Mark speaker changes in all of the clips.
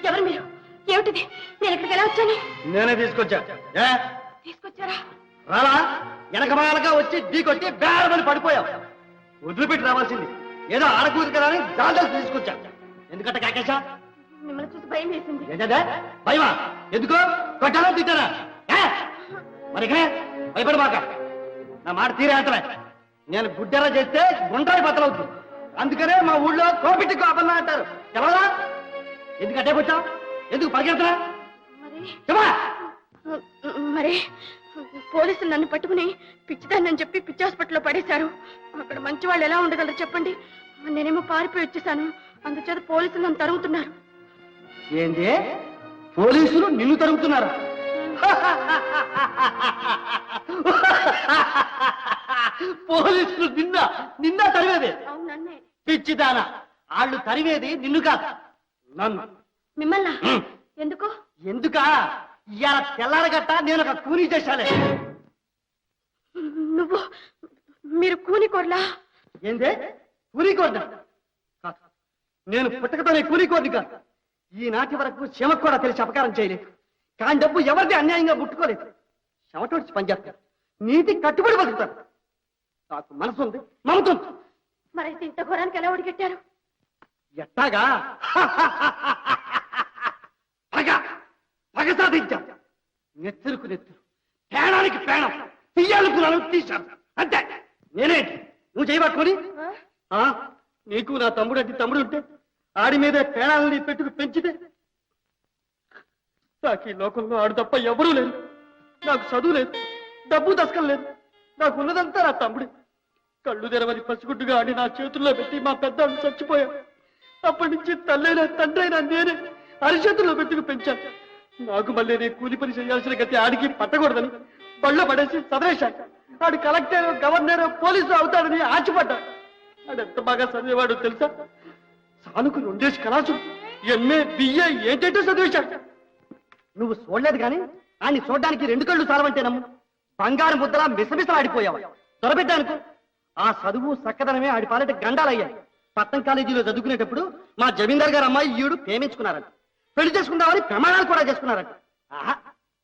Speaker 1: ఎవరు మీరు? ఏమిటిది? నేను ఇక్కడికి ఎలా వచ్చాను?
Speaker 2: నేనే తీసుకొచ్చా.
Speaker 1: తీసుకొచ్చారా?
Speaker 2: రాలా వెనకమాలగా వచ్చి ఢీకొట్టి బేరమని పడిపోయావు. వదిలిపెట్టి రావాల్సింది. ఏదో ఆడకూడదు కదా అని జాగ్రత్త తీసుకొచ్చా. ఎందుకంటే కాకేశా
Speaker 1: మిమ్మల్ని చూసి భయం వేసింది.
Speaker 2: ఏంటంటే భయమా? ఎందుకో కొట్టాలా తిట్టారా? మరి భయపడి మాక నా మాట తీరే అంతలే. నేను గుడ్డెరా చేస్తే గుండ్రాయి బద్దలవుతుంది. అందుకనే మా ఊళ్ళో కోపిట్టి కోపన్నా అంటారు. తెలవదా? ఎందుకంటే వచ్చావు? ఎందుకు పరిగెత్తరా?
Speaker 1: మరి పోలీసులు నన్ను పట్టుకుని పిచ్చిదాన్ని చెప్పి పిచ్చి హాస్పిటల్లో పడేశారు. అక్కడ మంచి వాళ్ళు ఎలా ఉండగలరు చెప్పండి? నేనేమో పారిపోయి వచ్చేసాను. అందుచేత పోలీసులు నన్ను తరుగుతున్నారు.
Speaker 2: ఏంటి? పోలీసులు నిన్ను తరుగుతున్నారు? పోలీసులు నిన్న తరివేది?
Speaker 1: అవునన్నే.
Speaker 2: పిచ్చిదానా, వాళ్ళు తరివేది నిన్ను కాదు, నన్ను.
Speaker 1: మిమ్మల్ని? ఎందుకు?
Speaker 2: ఎందుకా? ఇవాళ తెల్లారగట్ట నేను ఒక కూలీ చేశాలే.
Speaker 1: మీరు కూలి కోడ్లా?
Speaker 2: ఏందే కూలీ కోడ్డా? నేను పుట్టకతోనే కూలీ కోడ్ని కాదు. ఈనాటి వరకు శమకు కూడా తెలిసి అపకారం చేయలేదు. కానీ డబ్బు ఎవరిది అన్యాయంగా ముట్టుకోలేదు. శమటోడిచి పనిచేస్తాను, నీతి కట్టుబడి బతుకుతాను. నాకు మనసు ఉంది, మమత ఉంది.
Speaker 1: మరైతే ఇంత ఘోరానికి ఎలా ఒడిగట్టారు?
Speaker 2: ఎట్టాగా పగ సాధించాం. నెత్తురుకు నెత్తురు, పేణానికి పేణం, తీయాలనుకున్నాను, తీశాను. అంతే. నేనేంటి నువ్వు చేయబట్టుకొని? నీకు నా తమ్ముడు అంటే తమ్ముడు ఉంటే ఆడి మీదే పేణాలని పెట్టుకు పెంచితే నాకు ఈ లోకంలో ఆడు తప్ప ఎవరూ లేదు. నాకు చదువు లేదు, డబ్బు దశకం లేదు. నాకు ఉన్నదంతా నా తమ్ముడే. కళ్ళు తెరవని పసిగుడ్డుగా ఆడి నా చేతుల్లో పెట్టి మా పెద్దలు చచ్చిపోయాడు. అప్పటి నుంచి తల్లైనా తండ్రైనా నేనే అరిచేతుల్లో పెట్టుకు పెంచాను. నాకు మళ్ళీ నేను కూలి పని చేయాల్సిన గతి ఆడికి పట్టకూడదని బళ్ళ పడేసి చదివేశాను. ఆడు కలెక్టర్, గవర్నర్, పోలీసు అవుతాడని ఆశపడ్డాడు. ఆడెంత బాగా చదివేవాడు తెలుసా? సానుకు 2 కళాసులు, ఎంఏ, బిఏ ఏంటంటే చదివేశాడు. నువ్వు చూడలేదు కానీ ఆయన్ని చూడడానికి 2 కళ్ళు చాలవంటే నమ్ము. బంగారు ముద్దలా మిసమిసలాడిపోయావు. దొరబెట్టానుకో ఆ చదువు చక్కదనమే ఆడి పాలట గండాలయ్యాయి. పట్టం కాలేజీలో చదువుకునేటప్పుడు మా జమీందార్ గారు అమ్మాయి ఈడు ప్రేమించుకున్నారంట. పెళ్లి చేసుకుందామని ప్రమాణాలు కూడా చేసుకున్నారంట. ఆహా,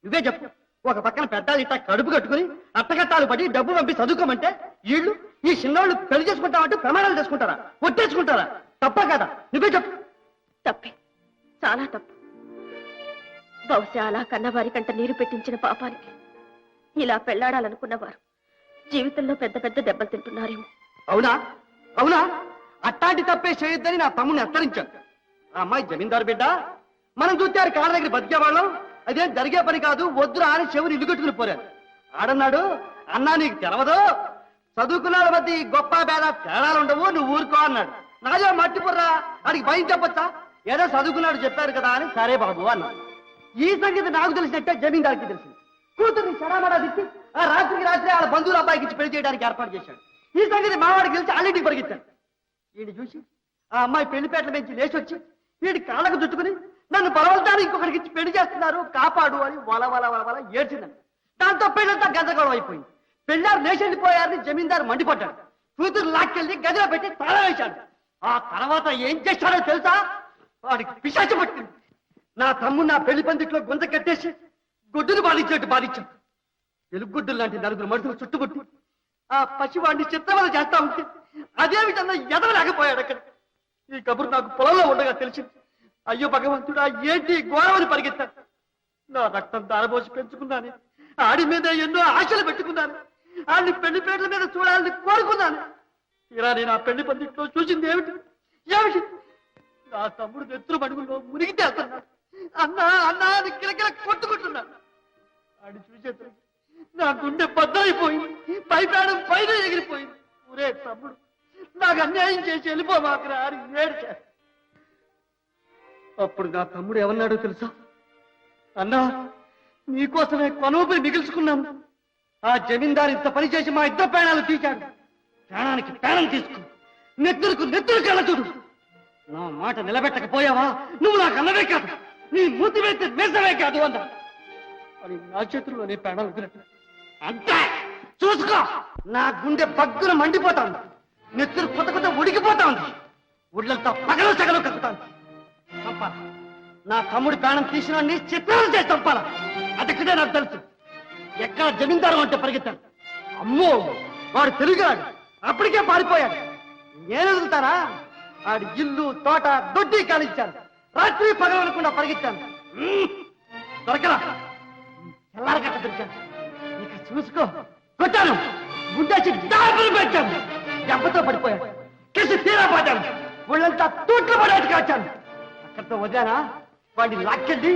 Speaker 2: నువ్వే చెప్పు. ఒక పక్కన పెద్దాలు ఇట్టా కడుపు కట్టుకుని అట్టగట్టాలు పడి డబ్బు పంపి చదువుకోమంటే వీళ్ళు ఈ చిన్నవాళ్ళు పెళ్లి చేసుకుంటామంటే ప్రమాణాలు చేసుకుంటారా? ఒట్టేసుకుంటారా? తప్ప కదా? నువ్వే చెప్పు.
Speaker 1: తప్పే, చాలా తప్పు. బహుశా అలా కన్నవారి కంట నీరు పెట్టించిన పాపానికి ఇలా పెళ్లాడాలనుకున్నవారు జీవితంలో పెద్ద పెద్ద దెబ్బలు తింటున్నారేమో.
Speaker 2: అవునా? అవునా? అట్టాంటి తప్పే చేయొద్దని నా తమ్ముడిని హెచ్చరించాను. ఆ అమ్మాయి జమీందారు బిడ్డ. మనం చూస్తే కాళ్ళ దగ్గర బతికేవాళ్ళం. అదేం జరిగే పని కాదు, వద్దురా అని చెవుని ఇల్లు కట్టుకుని పోరాడు. ఆడన్నాడు, అన్నా నీకు తెలవదు, చదువుకున్నాడు బట్టి గొప్ప పేద తేడాలు ఉండవు, నువ్వు ఊరుకో అన్నాడు. నాదే మట్టిపుర్రా, ఆడికి భయం చెప్పొచ్చా? ఏదో చదువుకున్నాడు చెప్పారు కదా అని సరే బాబు అన్నాడు. ఈ సంగతి నాకు తెలిసినట్టే జమీందారికి తెలిసింది. కూతుర్ని చెడామడా తిట్టి ఆ రాత్రికి రాత్రి వాళ్ళ బంధువుల అబ్బాయికి ఇచ్చి పెళ్లి చేయడానికి ఏర్పాటు చేశాడు. ఈ సంగతి మావాడికి తెలిసి అన్నింటికి పరిగెత్తాడు. వీడిని చూసి ఆ అమ్మాయి పెళ్లిపేటల నుంచి లేచి వచ్చి వీడి కాళ్ళకు చుట్టుకుని నన్ను బలవంతాన్ని ఇంకొకరికి ఇచ్చి పెళ్లి చేస్తున్నారు, కాపాడు అని వల వల వల వల ఏడ్చిందని. దాంతో పెళ్ళంతా గందరగోళం అయిపోయింది. పెళ్ళారు లేచి వెళ్ళిపోయారని జమీందారు మండిపడ్డాడు. కూతురు లాక్కెళ్ళి గదిలో పెట్టి తాళ వేశాడు. ఆ తర్వాత ఏం చేశాడో తెలుసా? వాడికి పిశాచి పట్టింది. నా తమ్ముడు నా పెళ్లి పందిట్లో గుంత కట్టేసి గుడ్డును బాధించినట్టు బాధించాడు. ఎలుగుడ్డులు లాంటి 4 మనుషులు చుట్టుముట్టి ఆ పసివాడిని చిత్రవద చేస్తా ఉంటే అదే విధంగా ఎదవలేకపోయాడు. అక్కడ ఈ కబురు నాకు పొలంలో ఉండగా తెలిసింది. అయ్యో భగవంతుడా, ఏంటి ఘోరమని పరిగెత్తాను. నా రక్తం దారబోసి పెంచుకున్నాను. ఆడి మీద ఎన్నో ఆశలు పెట్టుకున్నాను. ఆడిని పెళ్లి పేటల మీద చూడాలని కోరుకున్నాను. ఇలా నేను ఆ పెళ్లి పందిట్లో చూసింది ఏమిటి? నా తమ్ముడు నెత్తురు మడుగుల్లో మునిగి తేలుతున్నాడు. అన్నా అన్నా అని కిలకిల కొట్టుకుంటున్నాడు. ఆడి చూసేసరికి నా గుండె బద్దలైపోయింది, పైపేడం పైన ఎగిరిపోయింది. ఊరే తమ్ముడు, నాకు అన్యాయం చేసి వెళ్ళిపోమాకరా అని ఏడ్చాడు. అప్పుడు నా తమ్ముడు ఏమన్నాడో తెలుసా? అన్నా, నీకోసమే కొనూపిరి మిగిల్చుకున్నాను. ఆ జమీందారు ఇంత పని చేసి మా ఇద్దరు ప్రాణాలు తీశాడు. ప్రాణానికి ప్రాణం తీసుకు, నెత్తురుకు నెత్తురు కళ్ళ చూడు. నా మాట నిలబెట్టకపోయావా నువ్వు నాకు అన్నవే కాదు, నీ మూతి వేస్తే నిజమే కాదు అన్నా. అని నా చేతుల్లోనే ప్రాణాలు వదిలేట. అంతే, చూసుకో. నా గుండె బగ్గున మండిపోతా ఉంది, నెత్తురు కొత్త కొత్త ఉడికిపోతా ఉంది. ఊళ్ళంతా పగలు సగలు కక్కుతాను. చంపాల, నా తమ్ముడి ప్రాణం తీసిన చిత్రాలు చేసి చంపాల. అదొక్కటే నాకు తెలుసు. ఎక్కడ జమీందారు అంటే పరిగెత్తాను. అమ్మో, వాడు తిరిగాడు, అప్పటికే పారిపోయాడు. నేను వదులుతానా? ఆడి ఇల్లు తోట దొడ్డి కానిచ్చాను. రాత్రి పగలనకుండా పరిగెత్తాను. దొరకలా. తెల్లారగట్ట దొరికాను. ఇక చూసుకో. కొట్టాను, గుడ్డేసి దాపులు పెట్టాను. దెబ్బతో పడిపోయాడు. కిసి తీరా పోతాను. ఒళ్ళంతా తూట్లు పడేట్టు కాచాను. అక్కడితో వదిలానా? వాడిని లాక్కెళ్ళి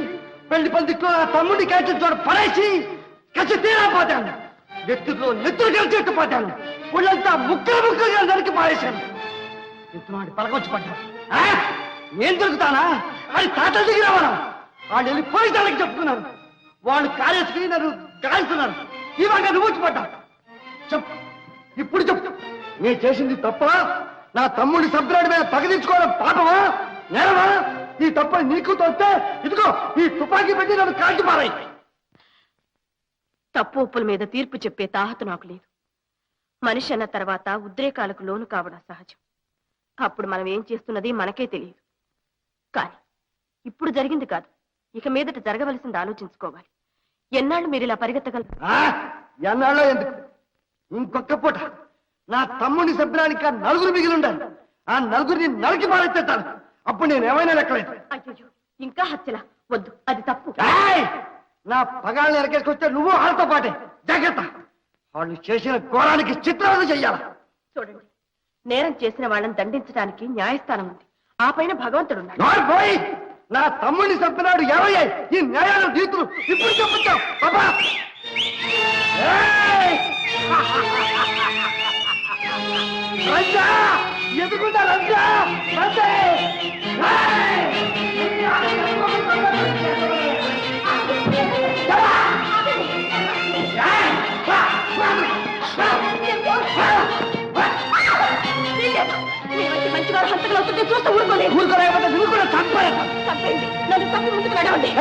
Speaker 2: పెళ్లి పందిట్లో నా తమ్ముడిని కాల్చిన చోట పడేసి కసి తీరా పోతాను. నెత్తులో నెత్తులు కలిసి పోతాను. ఒళ్ళంతా ముక్కలు ముక్కలుగా నరికి పారేశాను. ఇంట్లో వాడి పలకొచ్చి పడ్డాను. నేను దొరుకుతానా? అది తాతల దగ్గర రావడం. వాళ్ళు వెళ్ళి పోలీసులకు చెప్పుకున్నారు. వాళ్ళు కాలేసుకుని నన్ను కాల్చున్నారు. ఇవాళ నువ్వు వచ్చి పడ్డా. చెప్పు, ఇప్పుడు చెప్పు. నేను చేసింది తప్ప? నా తమ్ముడి సభ్యుడి మీద పగదించుకోవడం పాపమా, నేరమా? ఈ తప్ప నీకు తోస్తే ఇదిగో ఈ తుపాకీ పెట్టి నన్ను కాల్చి పారాయి.
Speaker 1: తప్పు ఒప్పుల మీద తీర్పు చెప్పే తాహత నాకు లేదు. మనిషి అన్న తర్వాత ఉద్రేకాలకు లోను కావడం సహజం. అప్పుడు మనం ఏం చేస్తున్నది మనకే తెలియదు. కానీ ఇప్పుడు జరిగింది కాదు, ఇక మీదట జరగవలసింది ఆలోచించుకోవాలి. ఎన్నాళ్ళు మీరు ఇలా పరిగెత్తగలరు?
Speaker 2: ఎన్నాళ్ళో ఎందుకు, ఇంకొక పూట నా తమ్ముడిని సభ్యురానికి నలుగురు మిగిలి ఉండాలి. ఆ నలుగురిని నరికి పారెత్తాను. అప్పుడు నేను ఏమైనా లెక్కలేదు.
Speaker 1: అయ్యో, ఇంకా హత్యలా? వద్దు, అది తప్పు.
Speaker 2: నా పగాళ్ళని ఎరకేసుకొస్తే నువ్వు వాళ్ళతో పాటే. జాగ్రత్త, వాళ్ళు చేసిన ఘోరానికి చిత్రాలు చెయ్యాల.
Speaker 1: చూడండి, నేరం చేసిన వాళ్ళని దండించడానికి న్యాయస్థానం ఉంది. ఆ పైన భగవంతుడున్నాడు.
Speaker 2: పోయి నా తమ్ముడిని చంపినాడు ఏమయ్యాయి ఈ న్యాయాలు తీర్పులు ఇప్పుడు చెప్పుతావు బాబా. రంజా ఎదుగుందా? రంజా రంజే.
Speaker 1: మంచిగా హంతకులు అవుతుంటే చూస్తే ఊరుకోలేదు.
Speaker 2: ఊరుకోలేకపోతే నువ్వు కూడా చంపలేదు.
Speaker 1: చంపేయండి, నన్ను తప్పు ముందుకు నడవండి.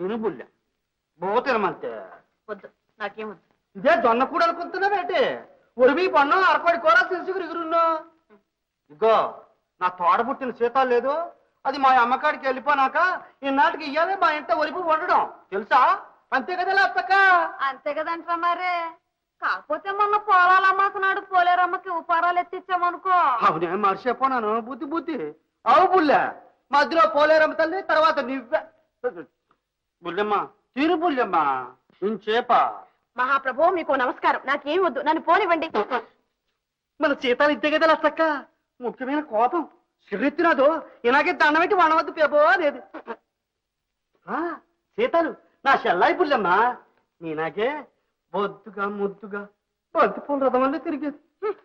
Speaker 2: తినుబుల్ల బోతనమంతే
Speaker 1: వద్దు, నాకేం వద్దు.
Speaker 2: ఇదే దొన్న కూడా అనుకుంటున్నావేంటి? ఒరిమి పన్నం అరకోడి కూర తెలుసుకుని ఎగురున్నా. ఇగో నా తోడ పుట్టిన సీతాలు లేదు, అది మా అమ్మకాడికి వెళ్ళిపోనాక ఈనాటికి ఇయ్యాలి మా ఇంట ఒరిపి వండడం తెలుసా? అంతే కదా లేస్తక్క?
Speaker 3: అంతే కదంటా మరే. కాకపోతే మొన్న పోలాలమ్మకున్నాడు పోలేరమ్మకి ఉపారాలు ఎత్తిచ్చామనుకో.
Speaker 2: అవునే మర్చిపోనాను. బుద్ధి బుద్ధి అవు బుల్ల. మధ్యలో పోలేరమ్మ తల్లి, తర్వాత నువ్వే. బుల్లెమ్మ తీరు బుల్లెమ్మ ఇంచేప.
Speaker 1: మహాప్రభు మీకు నమస్కారం. నాకేం వద్దు, నన్ను పోనివ్వండి.
Speaker 2: మన సీతాలు ఇంతే కదా లేస్తక్క? ముఖ్యమైన కోపం సిరెత్తినాదో ఇలాగే దండమెట్టి వనవద్దు పేబో అనేది. సీతాలు నా చెల్లాయి పుల్లమ్మా, నేనాకే బొద్దుగా ముద్దుగా బంతి పూల రథం వల్లే తిరిగేది.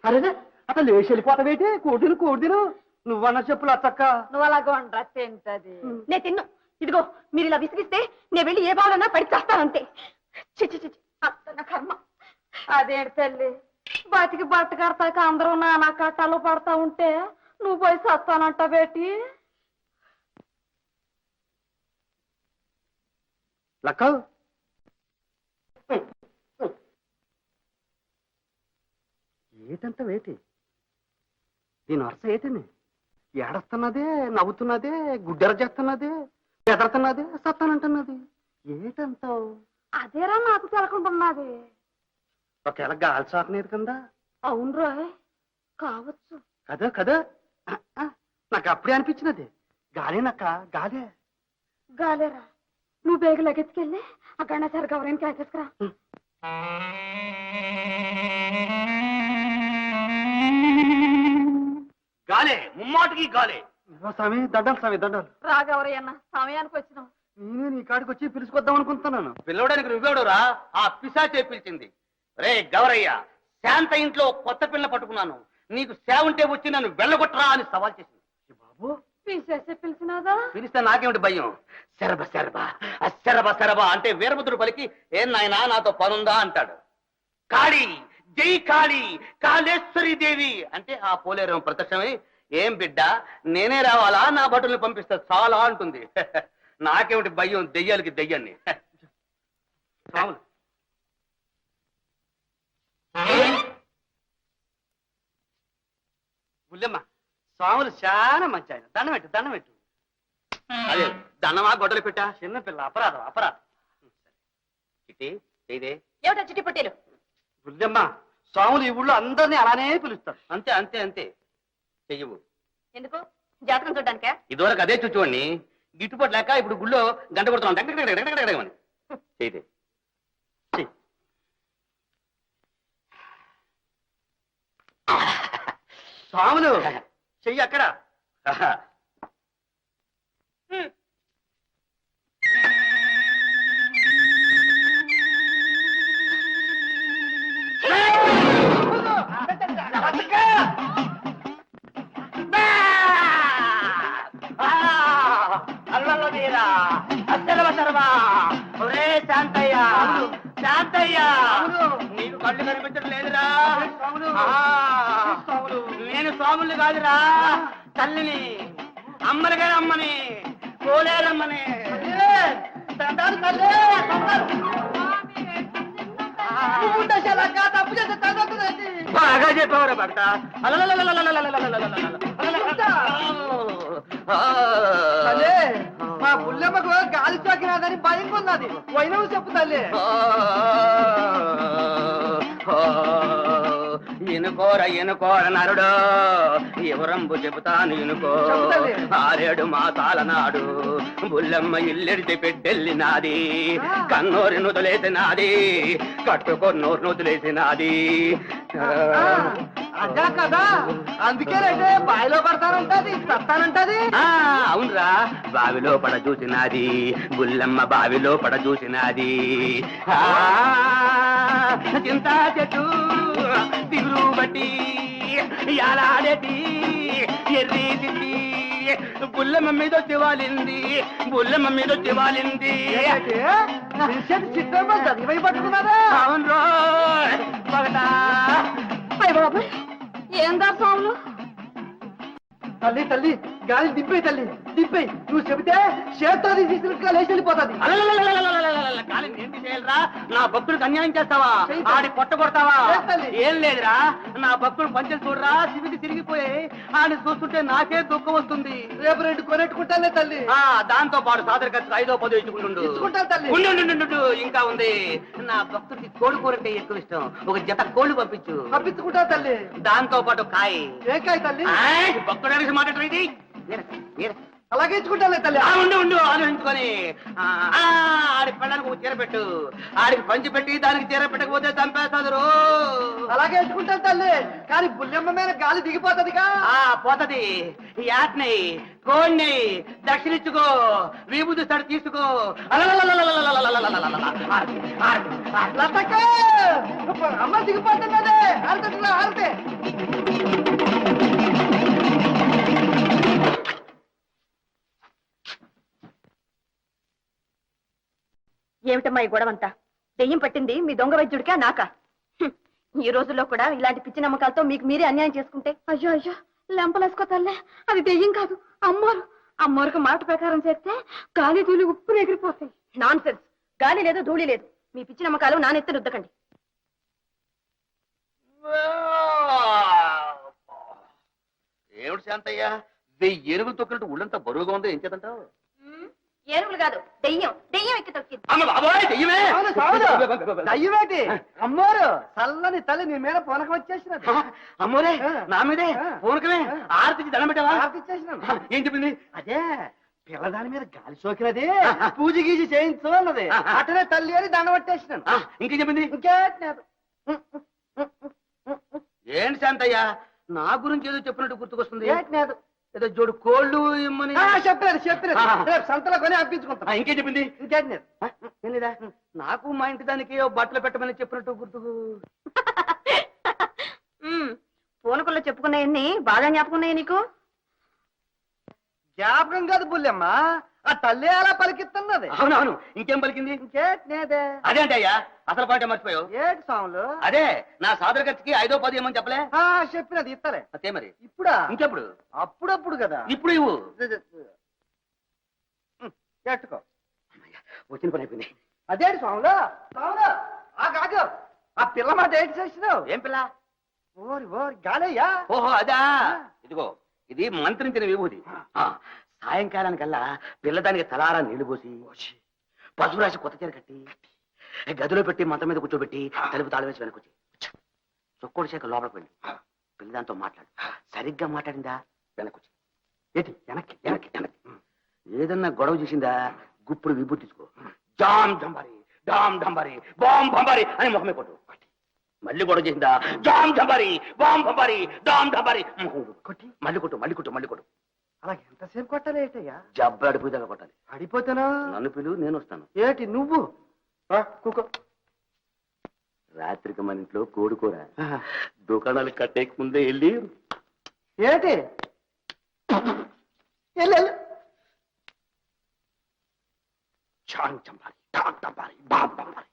Speaker 2: అరేదే అతను లేచి వెళ్ళిపోతావేటి? కోడిను కోడిను నువ్వన్న చెప్పులు అత్తక్క.
Speaker 3: నువ్వు అలాగ వండరా తింటది.
Speaker 1: నేను తిన్ను. ఇదిగో మీరు ఇలా విసిగిస్తే నేను వెళ్ళి ఏ బాలన్నా పడి చేస్తానంతే. చిచి చిచి అత్తన కర్మ.
Speaker 3: అదేంటి తల్లి, బతికి బట్ట కడతాక అందరూ నానా కట్టాలు పడతా ఉంటే నువ్వు పోయి సత్తానంట బేటి.
Speaker 2: లక్క ఏటంత వేటి? దీని వరుస ఏటని? ఏడస్తున్నదే, నవ్వుతున్నదే, గుడ్డెర చేస్తున్నదే, బెదరుతున్నదే, సత్తానంటున్నది. ఏటంతావు?
Speaker 3: అదేరా నాకు తెలకుంటున్నది.
Speaker 2: ఒకవేళ గాలి సాకనేది కింద?
Speaker 3: అవును రాయ్, కావచ్చు
Speaker 2: కదా కదా. నాకు అప్పుడే అనిపించినది. గాలేనక్క గాలే.
Speaker 3: గాలేరా, నువ్వు బేగ లగెత్తుకెళ్ళి ఆ గణాచారి గౌరవానికి రాసేసుకురా.
Speaker 4: గాలే, ముమ్మాటికి గాలే.
Speaker 2: స్వామి దండాలు, స్వామి దండాలు.
Speaker 3: రా గౌరయ్యన్న, సమయానికి వచ్చినావు.
Speaker 2: నేను నీ కాడికి వచ్చి పిలుచుకొద్దాం అనుకుంటున్నాను.
Speaker 4: పిల్లవడానికి నువ్వెవడురా? ఆ పిశాచే పిలిచింది. రే గౌరయ్య, శాంత ఇంట్లో కొత్త పిల్ల పట్టుకున్నాను, నీకు సేవ ఉంటే వచ్చి నన్ను వెళ్ళగొట్టరా అని సవాల్ చేసింది.
Speaker 2: బాబు
Speaker 3: పిలిచేస్తే పిలిచినాదా?
Speaker 4: పిలిస్తే నాకేమిటి భయం? శరభ శరభ శరభ శరభ అంటే వీరభద్రుడు పలికి ఏం నాయనా నాతో పనుందా అంటాడు. కాళీ జై కాళీ కాళేశ్వరి దేవి అంటే ఆ పోలేరం ప్రత్యక్షమై ఏం బిడ్డ నేనే రావాలా, నా భటుల్ని పంపిస్తా చాలా అంటుంది. నాకేమిటి భయం? దెయ్యాలకి దెయ్యాన్ని.
Speaker 2: స్వాములు బుల్లెమ్మ, స్వాములు చాలా మంచి ఆయన. దండం పెట్టు, దండం పెట్టు.
Speaker 4: అదే దండమా గొడ్డలు పెట్టా?
Speaker 2: చిన్నపిల్ల అపరాధం అపరాధం.
Speaker 4: ఇదే ఇదే
Speaker 1: ఏమిటా చిట్టి పొట్టేలు?
Speaker 2: బుల్లెమ్మ, స్వాములు ఈ ఊళ్ళో అందరినీ అలానే పిలుస్తారు.
Speaker 4: అంతే అంతే అంతే చెయ్యవు.
Speaker 1: ఎందుకు? జాతకం చూడ్డానికే?
Speaker 4: ఇదివరకు అదే చూచోండి, గిట్టుబాటు లేక ఇప్పుడు గుళ్ళో గంట కొడుతున్నాం చేయితే
Speaker 2: స్వాములు చెయ్యి అక్కడ.
Speaker 4: శాంతయ్య శాంతయ్య నీకు కళ్ళు కనిపించడం లేదురా. నేను స్వాములు కాదురా, తల్లిని, అమ్మని గారు అమ్మని, కోలేరమ్మని. బాగా చెప్పావురా భక్త.
Speaker 2: మా బుల్లెమ్మకు గాలి సోకినాదని భయం కొన్నది. వైనవు చెప్పు తల్లి.
Speaker 4: ఎనుకోర ఎనుకోర నరుడు, ఎవరంబు చెబుతాను ఎనుకో. 6 మాసాల నాడు బుల్లెమ్మ ఇల్లెడితే పెట్టెళ్ళినాది, కన్నోరి నుదులేసినాది, కట్టుకొన్నోరు నుదులేసినాది.
Speaker 2: అదా కదా, అందుకేనంటే బావిలో పడతానంటది, చస్తానంటది.
Speaker 4: అవునరా, బావిలో పడ చూసినాది బుల్లెమ్మ, బావిలో పడ చూసినాది. చింతా చెట్టు దిగులు బట్టి ఎలాడేటి ఎర్రి తిట్టి బుల్లెమ్మ మీద తివాలింది, బుల్లెమ్మ మీద తివాలింది.
Speaker 2: చిత్రం చదివై పట్టుకున్నారా?
Speaker 4: అవును రో పగటా.
Speaker 3: బాబు ఏందా స్వాములు?
Speaker 2: తల్లి తల్లి గాలి దింపే తల్లి దింపే. నువ్వు చెబితే చేత్తో తీసుకుని లేచి వెళ్ళిపోతుంది.
Speaker 4: కాలి ఏంటి చేయాలరా? నా భక్తుడికి అన్యాయం చేస్తావా? ఆడి పొట్ట కొడతావా? ఏం లేదురా, నా భక్తుడు పంచలు చూడరా సివికి తిరిగిపోయి ఆడిని చూస్తుంటే నాకే దుఃఖం వస్తుంది.
Speaker 2: రేపు 2 కొనెట్టుకుంటానే తల్లి.
Speaker 4: దాంతో పాటు సాదర ఖర్చు 5ో 10 ఇచ్చుకుంటుండు.
Speaker 2: తల్లి
Speaker 4: ఇంకా ఉంది, నా భక్తుడికి కోడి కూరంటే ఎక్కువ ఇష్టం, ఒక జత కోళ్ళు
Speaker 2: పంపించుకుంటా తల్లి.
Speaker 4: దాంతో పాటు కాయ.
Speaker 2: ఏ కాయ తల్లి?
Speaker 4: భక్తుడు మాట్లాడరు ఇది.
Speaker 2: అలాగే ఇచ్చుకుంటానే తల్లి.
Speaker 4: ఉండు ఆలోచించుకొని ఆడి పెళ్ళానికి ఒక చీర పెట్టు, ఆడికి పంచి పెట్టి దానికి చీర పెట్టకపోతే చంపేస్తాడు.
Speaker 2: అలాగే ఇచ్చుకుంటాను తల్లి. కానీ బుల్లెమ్మ మీద గాలి దిగిపోతుందిగా.
Speaker 4: పోతది. యాట్ని కోడిని దక్షిణిచ్చుకో, విభూతి తడి తీసుకో.
Speaker 2: అమ్మ దిగిపోతున్నదే. ఆరితే
Speaker 1: ఏమిటమ్మా ఈ గొడవంతా? దెయ్యం పట్టింది మీ దొంగ వైద్యుడికా నాకా? ఈ రోజుల్లో కూడా ఇలాంటి పిచ్చి నమ్మకాలతో మీకు మీరే అన్యాయం చేసుకుంటే.
Speaker 3: అయ్యో అయ్యో లెంపలేసుకో తల్లే, అది దెయ్యం కాదు, అమ్మోరు. అమ్మోరికి మాట ప్రకారం చేస్తే గాలి ధూళి ఉప్పు ఎగిరిపోతాయి.
Speaker 1: Non sense. గాలి లేదు, ధూళి లేదు. మీ పిచ్చి నమ్మకాలు నానెత్తి రుద్దకండి.
Speaker 4: ఏమిటి శాంతయ్య, 1000 ఏనుగులు తొక్కినట్టు ఉళ్ళంతా బరువుగా ఉందో ఏం చేద్దంటావు?
Speaker 1: ఏనుగులు కాదు, దెయ్యం. దెయ్యం ఎక్కి తొక్కింది.
Speaker 2: దయ్యమేటి అమ్మోరు చల్లని తల్లి నీ మీద పూనకం వచ్చేసినది.
Speaker 4: అమ్మోరే నా మీదే పూనకమే. ఆర్తికి దండం పెట్టావా?
Speaker 2: ఇచ్చేసినాను.
Speaker 4: ఏం చెప్పింది?
Speaker 2: అదే పిల్లదాని మీద గాలి సోకినది, పూజ గీజి చేయించు అన్నది. అటనే తల్లి అని దండ పట్టేసినాను.
Speaker 4: ఇంకేం చెప్పింది?
Speaker 2: ఇంకేట్లేదు.
Speaker 4: ఏంటి శాంతయ్య, నా గురించి ఏదో చెప్పినట్టు గుర్తుకొస్తుంది.
Speaker 2: ఏట్లేదు.
Speaker 4: ఏదో జోడు కోళ్ళు ఇమ్మని
Speaker 2: చెప్పినది. రేపు సంతలో కొని అప్పించుకుంటా.
Speaker 4: ఇంకేం చెప్పింది?
Speaker 2: ఇంకేట్లేదు.
Speaker 4: నాకు మా ఇంటి దానికి బట్టలు పెట్టమని చెప్పినట్టు గుర్తుకు.
Speaker 1: పూనకుల్లో చెప్పుకున్నాయన్ని బాగా జ్ఞాపకున్నాయి నీకు?
Speaker 2: జ్ఞాపకం కాదు బుల్లెమ్మ, ఆ తల్లి అలా పలికిస్తున్నది.
Speaker 4: అవునవును, ఇంకేం పలికింది?
Speaker 2: ఇంకేట్లేదే.
Speaker 4: అదేంటి అయ్యా, అసలు పాయింట్ మర్చిపోయావు.
Speaker 2: ఏటి సాములు?
Speaker 4: అదే నా సాదర ఖర్చుకి 5ో 10 ఏమని చెప్పలే?
Speaker 2: చెప్పినది ఇస్తలే.
Speaker 4: అంతే మరి.
Speaker 2: ఇప్పుడా?
Speaker 4: ఇంకెప్పుడు?
Speaker 2: అప్పుడప్పుడు కదా.
Speaker 4: ఇప్పుడు ఇవ్వు.
Speaker 2: పెట్టుకో.
Speaker 4: వచ్చిన పని అయిపోయింది.
Speaker 2: అదేంటి సాములు? సాములు కాదు, ఆ పిల్ల మాట ఏంటి చేసినావు?
Speaker 4: ఏం పిల్ల?
Speaker 2: ఓరి గాలయ్యా.
Speaker 4: ఓహో అదా. ఇదిగో ఇది మంత్రించిన విభూతి. సాయంకాలానికల్లా పిల్లదానికి తలారా నీళ్లు పోసి పసుపు రాసి కొత్త చీర కట్టి గదిలో పెట్టి మంచం మీద కూర్చోబెట్టి తలుపు తాళం వేసి వెనకొచ్చి చొక్కోడి చేక లోపలికి వెళ్ళి పిల్లదాంతో మాట్లాడు. సరిగ్గా మాట్లాడిందా వెనకొచ్చి
Speaker 2: ఏంటి వెనక్కి వెనక్కి వెనక్కి.
Speaker 4: ఏదన్నా గొడవ చేసిందా గుప్పుడు విభూతి తీసుకో. జామ్ జంబారి డామ్ డంబారి బాంబ్ బంబారి అని ముఖమే కొట్టు. మళ్ళీ గొడవ చేసిందా జామ్ జంబారి బాంబ్ బంబారి డామ్ డంబారి
Speaker 2: కొట్టి
Speaker 4: మళ్ళీ కొట్టు మళ్ళీ కొట్టు మళ్ళీ కొట్టు.
Speaker 2: అలాగే ఎంతసేపు కొట్టాలి ఏంటయ్యా?
Speaker 4: జబ్బు అడిపోయేదాకా కొట్టాలి.
Speaker 2: అడిపోతానా?
Speaker 4: నన్ను పిలువు, నేను వస్తాను.
Speaker 2: ఏంటి నువ్వు కూకో.
Speaker 4: రాత్రికి మన ఇంట్లో కోడుకోర దుకాణాలు కట్టేక ముందే వెళ్ళి
Speaker 2: ఏంటి వెళ్ళు.
Speaker 4: చాన్ చంపాలి టాక్ డంబారి బాంబ్ బంబారి.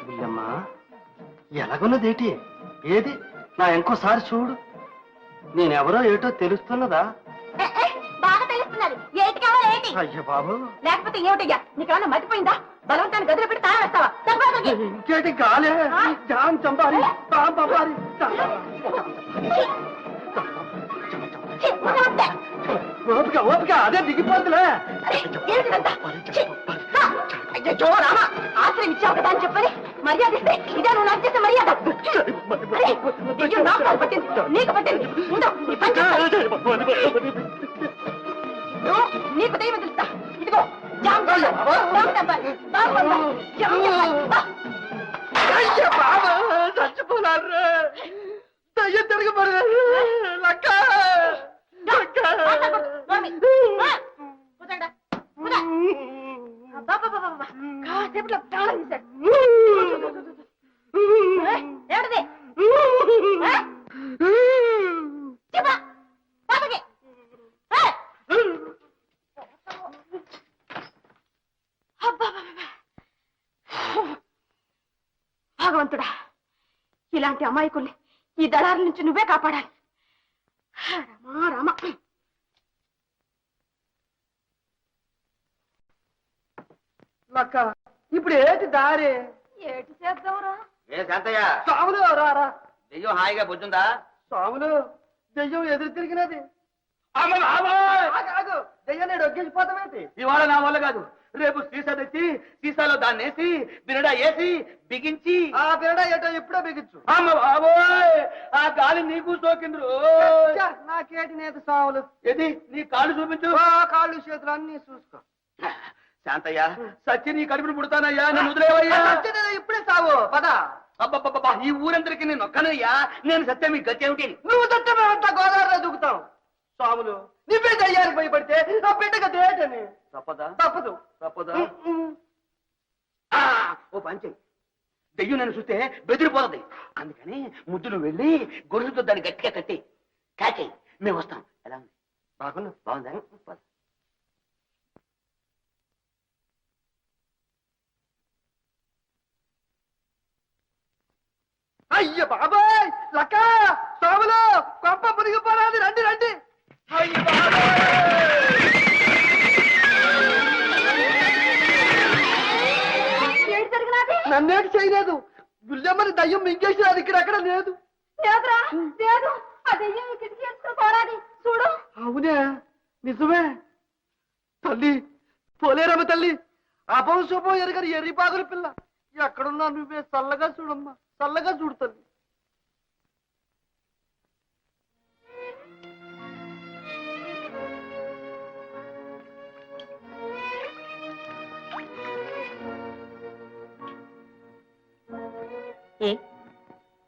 Speaker 2: బుల్లమ్మా ఎలాగున్నదేటి? ఏది నా ఇంకోసారి చూడు. నేనెవరో ఏటో తెలుస్తున్నదా?
Speaker 3: బాగా తెలుస్తున్నారు. ఏంటి కావాలి ఏంటి?
Speaker 2: అయ్యో బాబు,
Speaker 3: లేకపోతే ఏమిటయ్యా నీకేమన్నా మర్చిపోయిందా? బలవంతాన్ని గదిలో పెట్టి తాళం వేస్తావా? తప్పకుండా.
Speaker 2: ఇంకేటి గాలే జాన్ చంపారి బాంబ్ బంబారి. ఓపిక ఓపిక అదే దిగిపోతులే.
Speaker 3: అయ్యో రామా, ఆశ్రయం ఇచ్చావు కదా అని చెప్పని మర్యాద ఇస్తే ఇదే నువ్వు నాకు చేసే మర్యాద. నాకు కాదు పట్టింది, నీకు పట్టింది. ఉండు, నీ పని చేస్తాను. నీకు దైవం తెలుస్తా. ఇదిగో జామ్
Speaker 2: చచ్చిపోనారు. దయ్యం తిరగబడారు. లక్క
Speaker 3: కాసేపులో ప్రాణం తీశాడు. ఏమిటది? భగవంతుడా, ఇలాంటి అమాయకుల్ని ఈ దళారుల నుంచి నువ్వే కాపాడాలి. రామా రామా.
Speaker 2: లక్క ఇప్పుడు ఏటి దారి?
Speaker 3: ఏటి చేద్దాంరా?
Speaker 4: ఏ శాంతయ్య,
Speaker 2: సాములు రారా.
Speaker 4: దెయ్యం హాయిగా బుజ్జుందా?
Speaker 2: సాములు దెయ్యం ఎదురు తిరిగినది.
Speaker 4: అమ్మ బాబోయ్!
Speaker 2: ఆగు, దెయ్యాన్ని డొగ్గేసిపోతామేంటి?
Speaker 4: ఇవాళ నా వల్ల కాదు. రేపు సీసా తెచ్చి సీసాలో దాన్ని వేసి బిరడా వేసి బిగించి
Speaker 2: ఆ బిరడా ఏటో ఎప్పుడో బిగించు.
Speaker 4: అమ్మ బాబోయ్, ఆ గాలి నీకు సోకింద్రు.
Speaker 2: నాకేటి నేత సాములు.
Speaker 4: ఏది నీ కాళ్ళు చూపించు.
Speaker 2: కాళ్ళు చేతులు అన్ని చూసుకో.
Speaker 4: శాంతయ్య, సచ్చి నీ కడుపును పుడతానయ్యా, నన్ను వదిలేవయ్యా.
Speaker 2: ఇప్పుడే సావు పద.
Speaker 4: అబ్బబ్బబ్బా, ఈ ఊరందరికీ నేను ఒక్కనయ్యా. నేను సత్యం మీ గతి ఏమిటి?
Speaker 2: నువ్వు తట్టమేమంతా గోదావరిలో దూకుతావు. సాములు నువ్వే దయ్యానికి భయపడితే ఆ బిడ్డగా దేటని
Speaker 4: తప్పదా?
Speaker 2: తప్పదు.
Speaker 4: తప్పదా? ఓ పంచే, దెయ్యం నన్ను చూస్తే బెదిరిపోతుంది. అందుకని ముద్దులు వెళ్ళి గొర్రెలతో దాన్ని గట్టిగా కట్టి కాచే మేము వస్తాం. ఎలా ఉంది?
Speaker 2: బాగున్నా.
Speaker 4: బాగుందా?
Speaker 2: అయ్య బాబాయ్, లక్క సాములు కొంప మునిగిపోరాది. రండి రండి. అయ్య నన్నేటి చేయలేదు. గుళ్ళమ్మని దయ్యం మింగేసి అది ఇక్కడెక్కడ లేదు.
Speaker 3: లేదురా, లేదు. ఆ దెయ్యం కిటికీ వేసుకుని పోరాది చూడు.
Speaker 2: అవునే, నిజమే. తల్లి పోలేరమ్మ తల్లి, అపం శుభం ఎరగని ఎర్రిపాగుల పిల్ల ఎక్కడున్నా నువ్వే చల్లగా చూడమ్మా, చల్లగా చూడు తల్లి.
Speaker 1: ఏ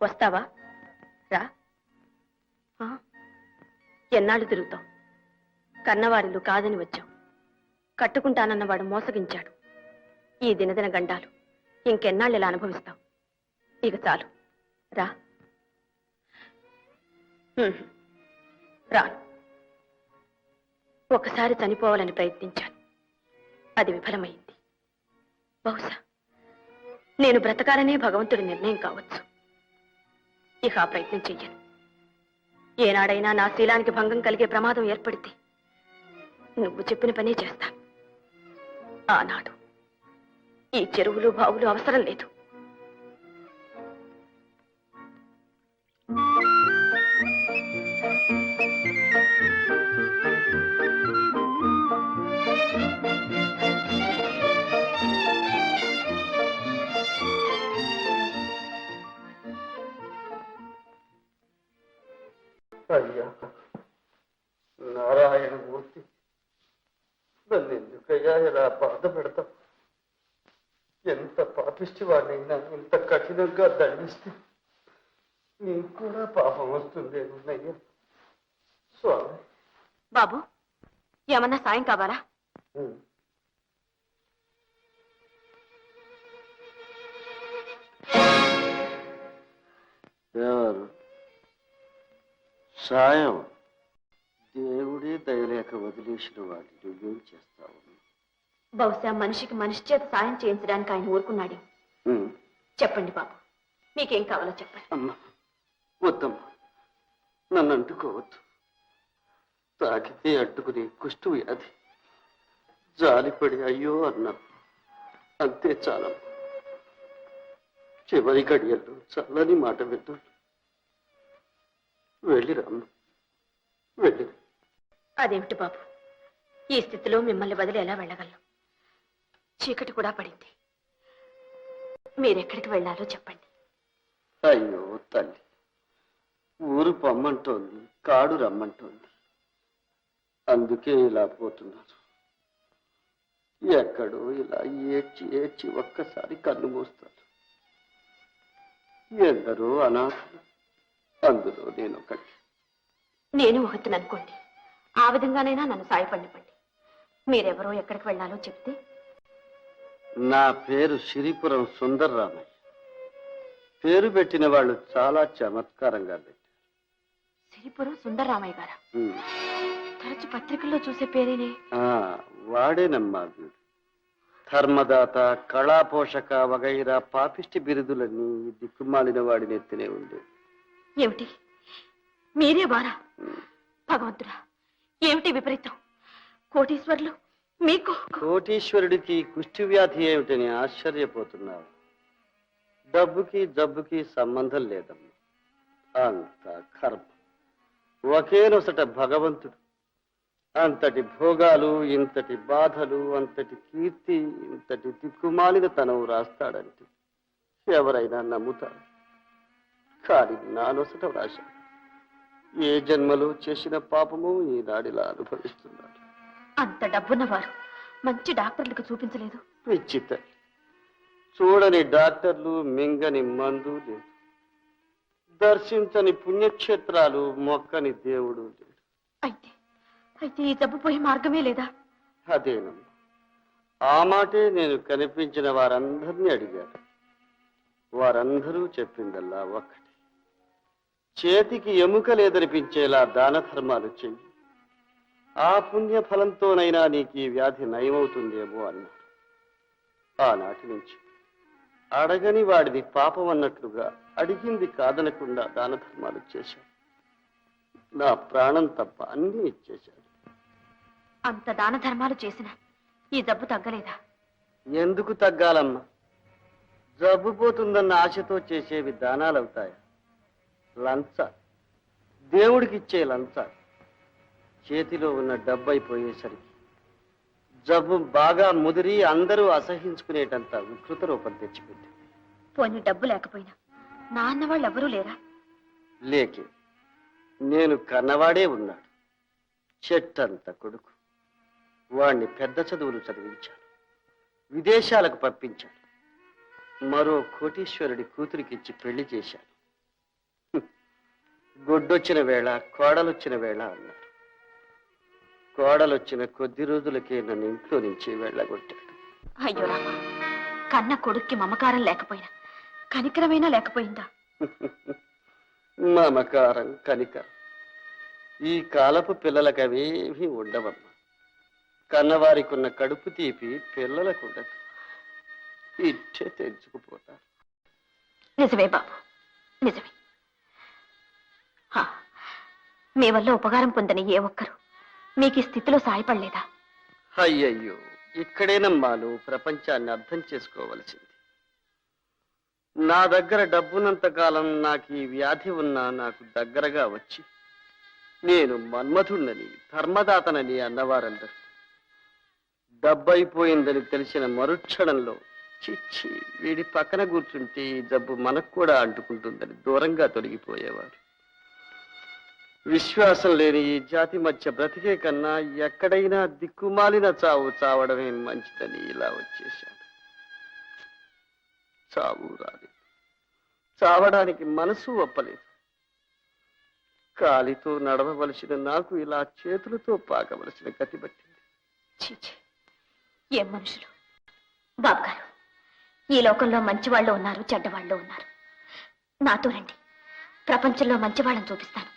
Speaker 1: వస్తావా? రా. ఎన్నాళ్ళు తిరుగుతాం? కన్నవారిలు కాదని వచ్చాం. కట్టుకుంటానన్నవాడు మోసగించాడు. ఈ దినదిన గండాలు ఇంకెన్నాళ్ళు ఇలా అనుభవిస్తాం? ఇక చాలు, రా. రాను. ఒకసారి చనిపోవాలని ప్రయత్నించాను, అది విఫలమైంది. బహుశా నేను బ్రతకాలనే భగవంతుడి నిర్ణయం కావచ్చు. ఇక ఆ ప్రయత్నం చెయ్యను. ఏనాడైనా నా శీలానికి భంగం కలిగే ప్రమాదం ఏర్పడితే నువ్వు చెప్పిన పనే చేస్తా. ఆనాడు ఈ చెరువులు బావులు అవసరం లేదు.
Speaker 2: అయ్యా నారాయణ మూర్తి, నన్ను ఎందుకయ్యా ఇలా బాధ పెడతాం? ఎంత పాపిష్టి వాడినైనా ఇంత కఠినంగా దండిస్తే నీకు కూడా పాపం వస్తుందేమన్నయ్యా. స్వామి.
Speaker 1: బాబు, ఏమన్నా సాయం కావాలా?
Speaker 2: ఎవరు? సాయం? దేవుడే దయలేక వదిలేసిన వాడిని నువ్వేం చేస్తావు?
Speaker 1: బహుశా మనిషికి మనిషి చేత సాయం చేయించడానికి ఆయన ఊరుకున్నాడు. చెప్పండి బాబు, మీకేం కావాలో చెప్పండి.
Speaker 2: అమ్మా వద్దమ్మా, నన్ను అంటుకోవద్దు. తాకితే అడ్డుకునే కుష్టు వ్యాధి. జాలిపడి అయ్యో అన్నా అంతే చాలమ్మా. చివరి గడియల్లో చల్లని మాట విద్దు. వెళ్ళిరమ్మా, వెళ్ళి.
Speaker 1: అదేమిటి బాబు, ఈ స్థితిలో మిమ్మల్ని వదిలి ఎలా వెళ్ళగలను? చీకటి కూడా పడింది. మీరెక్కడికి వెళ్ళాలో చెప్పండి.
Speaker 2: అయ్యో తల్లి, ఊరు పొమ్మంటోంది, కాడు రమ్మంటోంది. అందుకే ఇలా పోతున్నారు. ఎక్కడో ఇలా ఏడ్చి ఏడ్చి ఒక్కసారి కన్ను మూస్తారు. ఎందరో అనాథలు, అందులో నేను ఒకటి.
Speaker 1: నేను ఒకటిని అనుకోండి, ఆ విధంగానైనా నన్ను సాయపడివ్వండి. మీరెవరో ఎక్కడికి వెళ్ళాలో చెప్తే.
Speaker 2: నా పేరు సిరిపురం సుందర్రామయ్య. పేరు పెట్టిన వాళ్ళు చాలా చమత్కారంగా పెట్టారు.
Speaker 1: సిరిపురం సుందర్రామయ్య గారా? తరచు పత్రికల్లో చూసే పేరేనే.
Speaker 2: వాడేనమ్మా వీడు. ధర్మదాత, కళాపోషక వగైరా పాపిష్టి బిరుదులన్నీ దిక్కుమాలిన వాడి నెత్తినే ఉండేవి.
Speaker 1: ఏమిటి మీరే బారా? భగవంతుడా, ఏమిటి విపరీతం? కోటీశ్వర్లు మీకు.
Speaker 2: కోటీశ్వరుడికి కుష్టి వ్యాధి ఏమిటని ఆశ్చర్యపోతున్నావు? డబ్బుకి జబ్బుకి సంబంధం లేదమ్మా. అంత కర్మ. ఒకే నొసట భగవంతుడు. అంతటి భోగాలు, ఇంతటి బాధలు, అంతటి కీర్తి, ఇంతటి దిక్కుమాలిన తనవు రాస్తాడంటే ఎవరైనా నమ్ముతారు. కానీ నా నొసట రాశాడు. ఏ జన్మలో చేసిన పాపము ఈనాడిలా అనుభవిస్తున్నాడు.
Speaker 1: అంత డబ్బున్నవారు మంచి డాక్టర్లకు చూపించలేదు?
Speaker 2: పిచ్చి తల్లి, చూడని డాక్టర్లు, మింగని మందు లేదు. దర్శించని పుణ్యక్షేత్రాలు, మొక్కని దేవుడు లేడు.
Speaker 1: అయితే అయితే ఈ జబ్బు పోయే మార్గమే లేదా?
Speaker 2: అదేనమ్మా, ఆ మాటే నేను కనిపించిన వారందరినీ అడిగాను. వారందరూ చెప్పిందల్లా ఒక్కటి. చేతికి ఎముక లేదనిపించేలా దాన ధర్మాలు చెయ్యి. ఆ పుణ్య ఫలంతోనైనా నీకు ఈ వ్యాధి నయమవుతుందేమో అన్నారు. ఆనాటి నుంచి అడగని వాడిది పాపం అన్నట్లుగా అడిగింది కాదనకుండా దాన ధర్మాలు చేశాను. నా ప్రాణం తప్ప అన్నీ ఇచ్చేశాడు.
Speaker 1: అంత దాన ధర్మాలు చేసిన ఈ జబ్బు తగ్గలేదా?
Speaker 2: ఎందుకు తగ్గాలమ్మా? జబ్బు పోతుందన్న ఆశతో చేసేవి దానాలవుతాయా? లంచ, దేవుడికిచ్చే లంచ. చేతిలో ఉన్న డబ్బు అయిపోయేసరికి జబ్బు బాగా ముదిరి అందరూ అసహించుకునేటంత వికృత రూపం తెచ్చిపెట్టి.
Speaker 1: పోనీ డబ్బు లేకపోయినా నా అన్నవాళ్ళు ఎవరూ లేరా?
Speaker 2: లేకే, నేను కన్నవాడే ఉన్నాడు. చెట్టంత కొడుకు. వాణ్ణి పెద్ద చదువులు చదివించాను, విదేశాలకు పంపించాను. మరో కోటీశ్వరుడి కూతురికిచ్చి పెళ్లి చేశాను. గొడ్డొచ్చిన వేళ, కోడలొచ్చిన వేళ అన్నారు. కోడలొచ్చిన కొద్ది రోజులకే నన్ను ఇంట్లో నుంచి వెళ్ళగొట్టాడు.
Speaker 1: అయ్యో రామ, కన్న కొడుక్కి మమకారం లేకపోయినా కనికరమైనా లేకపోయిందా?
Speaker 2: మమకారం, కనికరం ఈ కాలపు పిల్లలకు అవేమీ ఉండవమ్మా. కన్నవారికున్న కడుపు తీపి పిల్లలకు ఉండదు. ఇచ్చే తెంచుకుపోతారు.
Speaker 1: నిజమే బాబు, నిజమే. మీ వల్ల ఉపకారం పొందని ఏ ఒక్కరు మీకు ఈ స్థితిలో సాయపడలేదా?
Speaker 2: అయ్యయ్యో, ఇక్కడేనమ్మా నువ్వు ప్రపంచాన్ని అర్థం చేసుకోవలసింది. నా దగ్గర డబ్బున్నంత కాలం నాకు ఈ వ్యాధి ఉన్నా నాకు దగ్గరగా వచ్చి నేను మన్మథుణ్ణని ధర్మదాతనని అన్నవారందరూ డబ్బైపోయిందని తెలిసిన మరుక్షణంలో చిచ్చి వీడి పక్కన కూర్చుంటే ఈ జబ్బు మనకు కూడా అంటుకుంటుందని దూరంగా తొలగిపోయేవారు. విశ్వాసం లేని ఈ జాతి మధ్య బ్రతికే కన్నా ఎక్కడైనా దిక్కుమాలిన చావు చావడమే మంచిదని ఇలా వచ్చేశాను. చావు రాలేదు, చావడానికి మనసు ఒప్పలేదు. కాలితో నడవవలసిన నాకు ఇలా చేతులతో పాకవలసిన గతి పట్టింది.
Speaker 1: చీచి, ఏం మనుషులు! బాబుగారు, ఈ లోకంలో మంచివాళ్ళు ఉన్నారు, చెడ్డవాళ్ళు ఉన్నారు. నాతో రండి, ప్రపంచంలో మంచివాళ్ళని చూపిస్తాను.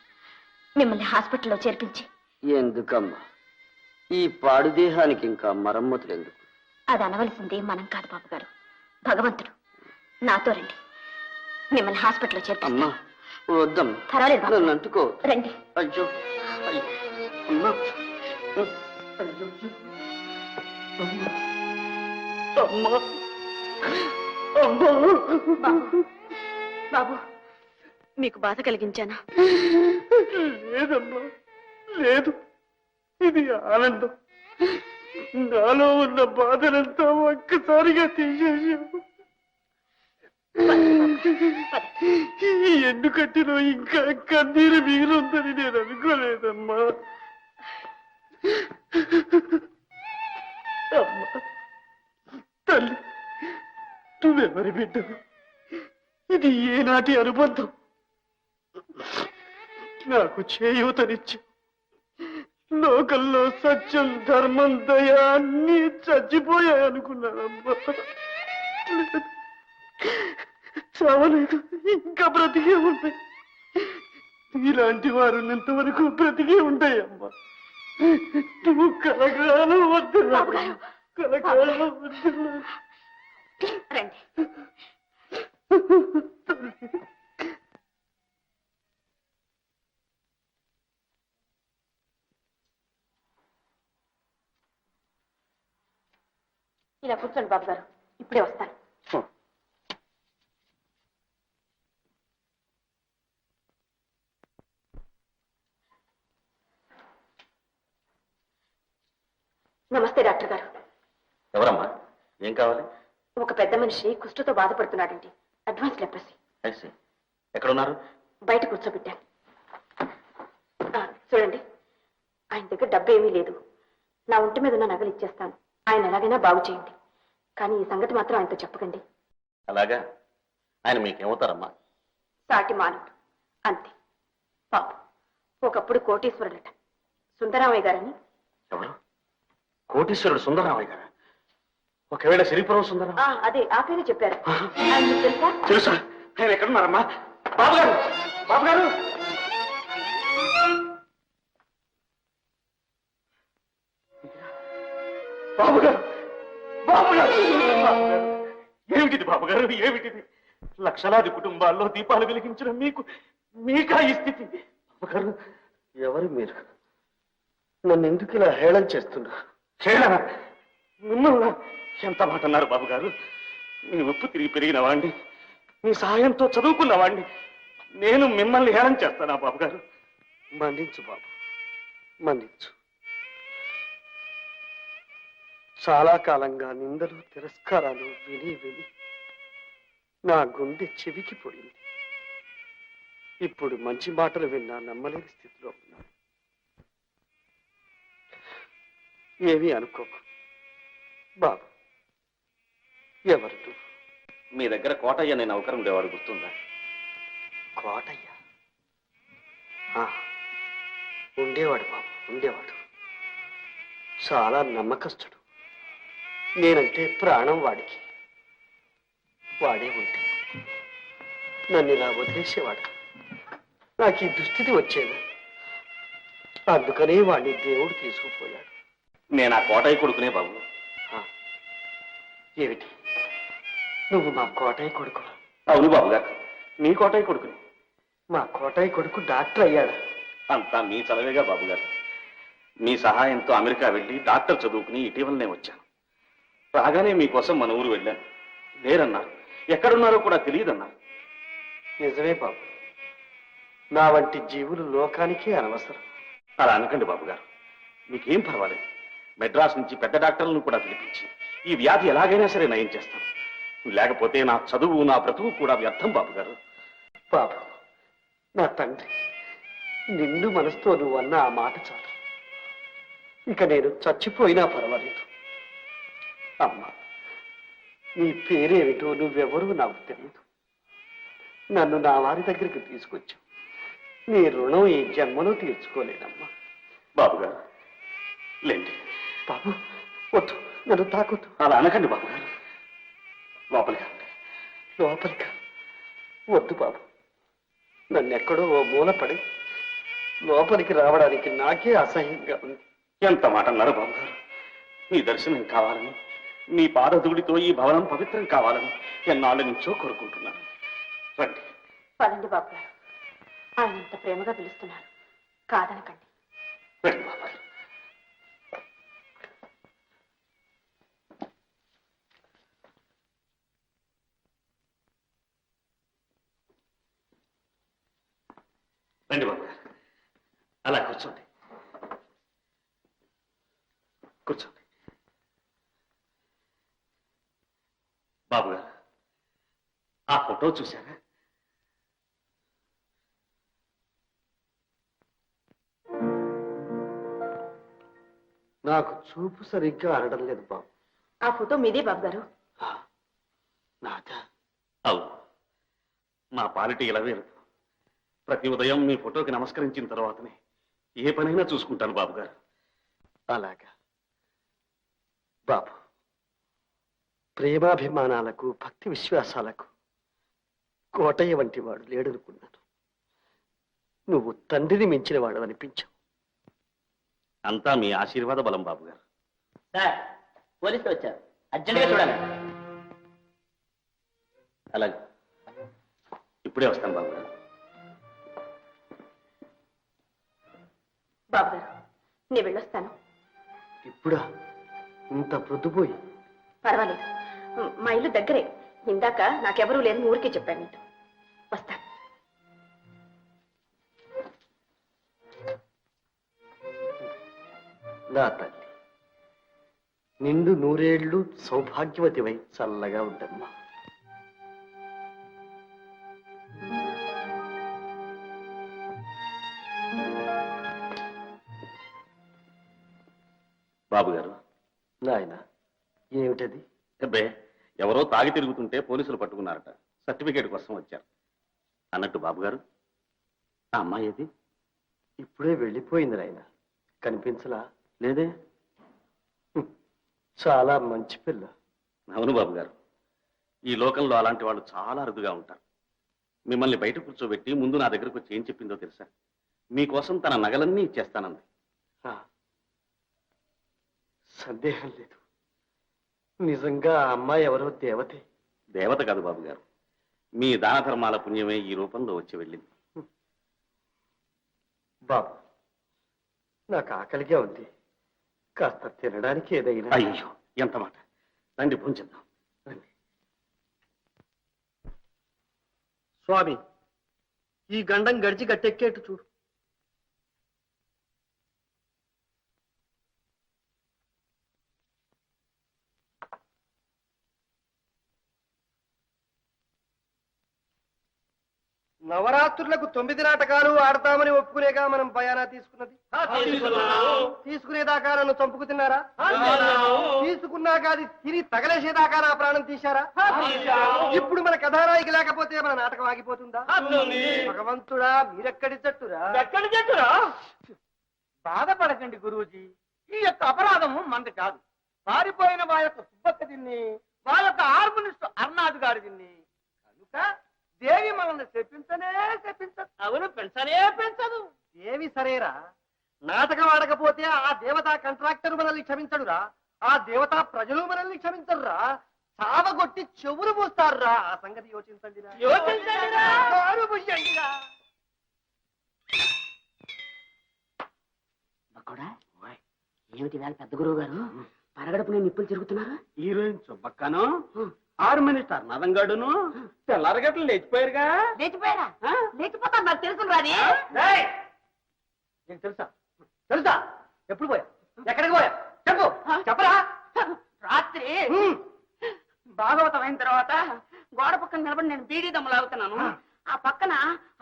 Speaker 1: మిమ్మల్ని హాస్పిటల్లో చేర్పించి.
Speaker 2: ఎందుకమ్మా ఈ పాడు దేహానికి ఇంకా మరమ్మతులు ఎందుకు?
Speaker 1: అది అనవలసింది మనం కాదు బాబుగారు, భగవంతుడు. నాతో రండి, మిమ్మల్ని హాస్పిటల్లో చేర్పిస్తాను.
Speaker 2: వద్దమ్మా,
Speaker 1: పర్వాలేదు బాబు.
Speaker 2: నన్ను అంటుకో.
Speaker 1: రండి.
Speaker 2: అయ్యో అయ్యో అమ్మా, అయ్యో అమ్మా, అమ్మా, అమ్మా.
Speaker 1: బాబు, బాబు, మీకు బాధ కలిగించానా?
Speaker 2: లేదమ్మా, లేదు. ఇది ఆనందం. నాలో ఉన్న బాధనంతా ఒక్కసారిగా తీసేసావు. ఎందుకంటేనో ఇంకా కన్నీరు మిగిలిందని నేను అనుకోలేదమ్మా. అమ్మా, తల్లి, నువ్వెవరి బిడ్డవు? ఇది ఏనాటి అనుబంధం? నాకు చేయూతనిచ్చి లోకంలో సత్యం, ధర్మం, దయ అన్నీ చచ్చిపోయాయనుకున్నానమ్మా. చావలేదు, ఇంకా బ్రతికే ఉంటాయి. ఇలాంటి వారు ఉన్నంత వరకు బ్రతికే ఉంటాయమ్మా. నువ్వు కలగాలం వద్దురా, కలగాలం వద్దురా.
Speaker 1: రండి. ఇలా కూర్చోండి బాబుగారు, ఇప్పుడే వస్తాను. నమస్తే డాక్టర్ గారు.
Speaker 4: ఎవరమ్మా, ఏం కావాలి?
Speaker 1: ఒక పెద్ద మనిషి కుష్ఠతో బాధపడుతున్నాడండి. Advance leprosy.
Speaker 4: ఎక్కడున్నారు?
Speaker 1: బయట కూర్చోబెట్టాను. చూడండి, ఆయన దగ్గర డబ్బు ఏమీ లేదు. నా ఒంటి మీద ఉన్న నగలు ఇచ్చేస్తాను. ఆయన ఎలాగైనా బాగు చేయండి, కానీ ఈ సంగతి మాత్రం ఆయనతో చెప్పకండి.
Speaker 4: అలాగా? ఆయన మీకేమవుతారమ్మా?
Speaker 1: సాటి మానవుడు అంతే. పాప ఒకప్పుడు కోటీశ్వరుడట, సుందరామయ్య గారని.
Speaker 4: ఎవరు? కోటీశ్వరుడు సుందరరామయ్య గారు? ఒకవేళ శ్రీపురం సుందరం?
Speaker 1: అదే ఆ పేరు చెప్పారు. ఆయన మీకు తెలుసా?
Speaker 4: తెలుసా? ఆయన ఎక్కడున్నారమ్మా? బాబుగారు, బాబుగారు! బాబుగారు, బాబుగారు! ఏమిటిది బాబుగారు, ఏమిటిది? లక్షలాది కుటుంబాల్లో దీపాలు వెలిగించిన మీకా ఈ స్థితి? బాబుగారు,
Speaker 2: ఎవరు మీరు? నన్ను ఎందుకు ఇలా హేళన చేస్తున్నారు?
Speaker 4: హేళన? మిమ్మల్ని ఎంత మాట అన్నారు బాబుగారు? మీ ఉప్పు తిరిగి పెరిగిన వాణ్ణి, మీ సహాయంతో చదువుకున్న వాణ్ణి నేను మిమ్మల్ని హేళన చేస్తానా బాబుగారు?
Speaker 2: మన్నించు బాబు, మన్నించు. చాలా కాలంగా నిందలు, తిరస్కారాలు విని విని నా గుండె చెవికిపోయింది. ఇప్పుడు మంచి మాటలు విన్నా నమ్మలేని స్థితిలో ఉన్నాను. ఏమీ అనుకోకు బాబు. ఎవరు నువ్వు?
Speaker 4: మీ దగ్గర కోటయ్య నేను నౌకరం ఉండేవాడు, గుర్తుందా?
Speaker 2: కోటయ్య? ఉండేవాడు బాబు, ఉండేవాడు. చాలా నమ్మకస్తుడు. నేనంటే ప్రాణం వాడికి. వాడే ఉంటే నన్ను ఇలా వదిలేసేవాడు. నాకు ఈ దుస్థితి వచ్చేది. అందుకనే వాడిని దేవుడు తీసుకుపోయాడు.
Speaker 4: నేను ఆ కోటయ్య కొడుకునే బాబు.
Speaker 2: ఏమిటి, నువ్వు మా కోటయ్య కొడుకు?
Speaker 4: అవును బాబు గారు, మీ కోటయ్య కొడుకుని.
Speaker 2: మా కోటయ్య కొడుకు డాక్టర్ అయ్యాడు.
Speaker 5: అంతా మీ చలవేగా బాబు గారు. మీ సహాయంతో అమెరికా వెళ్ళి డాక్టర్ చదువుకుని ఇటీవలనే వచ్చాను. రాగానే మీకోసం మన ఊరు వెళ్ళాను. లేరన్నారు, ఎక్కడున్నారో కూడా తెలియదన్నారు.
Speaker 2: నిజమే బాబు, నా వంటి జీవులు లోకానికే అనవసరం.
Speaker 5: అలా అనకండి బాబు గారు, మీకేం పర్వాలేదు. మెడ్రాస్ నుంచి పెద్ద డాక్టర్లను కూడా పిలిపించి ఈ వ్యాధి ఎలాగైనా సరే నయం చేస్తాను. లేకపోతే నా చదువు, నా బ్రతుకు కూడా వ్యర్థం బాబు గారు.
Speaker 2: బాబు, నా తండ్రి, నిండు మనసుతో నువ్వు అన్న ఆ మాట చాలు. ఇక నేను చచ్చిపోయినా పర్వాలేదు. అమ్మా, నీ పేరేమిటో నువ్వెవరూ నాకు తెలియదు. నన్ను నా వారి దగ్గరికి తీసుకొచ్చావు. నీ రుణం ఈ జన్మలో తీర్చుకోలేనమ్మా.
Speaker 5: బాబు గారు లేండి.
Speaker 2: బాబు, వద్దు, నన్ను తాకొద్దు.
Speaker 5: అలా అనకండి బాబు గారు. లోపలికి రండి.
Speaker 2: లోపలికి వద్దు బాబు, నన్నెక్కడో ఓ మూల పడి లోపలికి రావడానికి నాకే అసహ్యంగా ఉంది.
Speaker 5: ఎంత మాట అన్నారు బాబు గారు. మీ దర్శనం కావాలని, మీ పాదధూడితో ఈ భవనం పవిత్రం కావాలని ఎన్నాళ్ళ నుంచో కోరుకుంటున్నాను. రండి.
Speaker 1: పదండి బాబు గారు, ఆయన ఇంత ప్రేమగా పిలుస్తున్నారు, కాదనకండి.
Speaker 5: రండి బాబు గారు. రండి బాబు గారు, అలా కూర్చోండి. కూర్చోండి. బాబు గారు, ఆ ఫోటో చూశారా?
Speaker 2: నాకు చూపు సరిగ్గా అనడం లేదు బాబు.
Speaker 1: ఆ ఫోటో మీదే బాబు గారు.
Speaker 2: నాదా?
Speaker 5: అవును, మా పాలిటి ఇలా వేరు. ప్రతి ఉదయం మీ ఫోటోకి నమస్కరించిన తర్వాతనే ఏ పనైనా చూసుకుంటాను బాబు గారు.
Speaker 2: అలాగా బాబు, ప్రేమాభిమానాలకు, భక్తి విశ్వాసాలకు కోటయ్య వంటి వాడు లేడనుకున్నాను. నువ్వు తండ్రిని మించిన వాడు అనిపించావు.
Speaker 5: అంతా మీ ఆశీర్వాద బలం బాబు గారు.
Speaker 4: సార్, పోలీసులు వచ్చారు, అర్జెంట్గా చూడాలి.
Speaker 5: అలాగే, ఇప్పుడే వస్తాను బాబు గారు.
Speaker 1: బాబు గారు, నేను వెళ్ళొస్తాను.
Speaker 2: ఇప్పుడా? ఇంత ప్రొద్దుపోయి?
Speaker 1: పర్వాలేదు, మా ఇల్లు దగ్గరే. ఇందాక నాకెవరూ లేదని ఊరికే చెప్పాను నీతో. వస్తాను.
Speaker 2: నా తల్లి, నిండు నూరేళ్లు సౌభాగ్యవతివై చల్లగా ఉండమ్మా.
Speaker 5: బాబు గారు.
Speaker 2: నాయన, ఏమిటది?
Speaker 5: అబ్బే, ఎవరో తాగి తిరుగుతుంటే పోలీసులు పట్టుకున్నారట. సర్టిఫికేట్ కోసం వచ్చారు. అన్నట్టు బాబు గారు, ఆ అమ్మాయి ఏది?
Speaker 2: ఇప్పుడే వెళ్ళిపోయింది నాయన. కనిపించలా?
Speaker 5: లేదే.
Speaker 2: చాలా మంచి పిల్ల.
Speaker 5: అవును బాబు గారు, ఈ లోకంలో అలాంటి వాళ్ళు చాలా అరుదుగా ఉంటారు. మిమ్మల్ని బయట కూర్చోబెట్టి ముందు నా దగ్గరకు వచ్చి ఏం చెప్పిందో తెలుసా? మీకోసం తన నగలన్నీ ఇచ్చేస్తానంది.
Speaker 2: సందేహం లేదు, నిజంగా ఆ అమ్మాయి ఎవరో దేవతే.
Speaker 5: దేవత కాదు బాబు గారు, మీ దాన ధర్మాల పుణ్యమే ఈ రూపంలో వచ్చి వెళ్ళింది.
Speaker 2: బాబు, నాకు ఆకలిగా ఉంది. కాస్త తినడానికి ఏదైనా?
Speaker 5: అయ్యో, ఎంత మాట. రండి, భోంచేద్దాం. రండి.
Speaker 2: స్వామి, ఈ గండం గడిచి గట్టెక్కేట్టు చూడు. నవరాత్రులకు 9 నాటకాలు ఆడతామని ఒప్పుకునేగా మనం భయానా తీసుకున్నది. తీసుకునేదాకా నన్ను చంపుకు తిన్నారా? తీసుకున్నాక అది తిని తగలేసేదాకా నా ప్రాణం తీశారా? ఇప్పుడు మన కథానాయికి లేకపోతే మన నాటకం ఆగిపోతుందా? భగవంతుడా, మీరెక్కడి జట్టురా?
Speaker 4: ఎక్కడి చెట్టురా? బాధపడకండి గురూజీ, ఈ యొక్క అపరాధము మంది కాదు. పారిపోయిన మా యొక్క సుబ్బక్క తిన్ని, మా యొక్క ఆర్మనిస్టు అర్నాథ్ గారు తిన్ని. కనుక దేవి మనల్ని చెప్పించనే చెప్పించదు. అవును, పెంచనే పెంచదు.
Speaker 2: దేవి సరేరా, నాటకం ఆడకపోతే ఆ దేవతా కాంట్రాక్టర్ మనల్ని క్షమించడురా. ఆ దేవతా ప్రజలు మనల్ని క్షమించరురా. చావగొట్టి చెవులు మూస్తారురా. ఆ సంగతి యోచించండిరా.
Speaker 4: యోచించండిరా.
Speaker 2: కారు ముయ్యండిరా.
Speaker 4: కూడా ఏమిటి వేళ పెద్ద గురువు గారు పరగడుపునే నిప్పులు తిరుగుతున్నారు?
Speaker 2: హీరోయిన్ సుబ్బక్కను ఆరు మినిస్టర్ నదంగాడును తెల్లారగట్లు లేచిపోయారుగా.
Speaker 4: లేచిపోయారా? లేచిపోతా నాకు తెలుసు రాని.
Speaker 2: నీకు తెలుసా తెలుసా ఎప్పుడు పోయా ఎక్కడికి పోయా చెప్పు చెప్పరా.
Speaker 4: రాత్రి భాగవతం అయిన తర్వాత గోడ పక్కన నిలబడి నేను బీడీ దమ్ము లాగుతున్నాను. ఆ పక్కన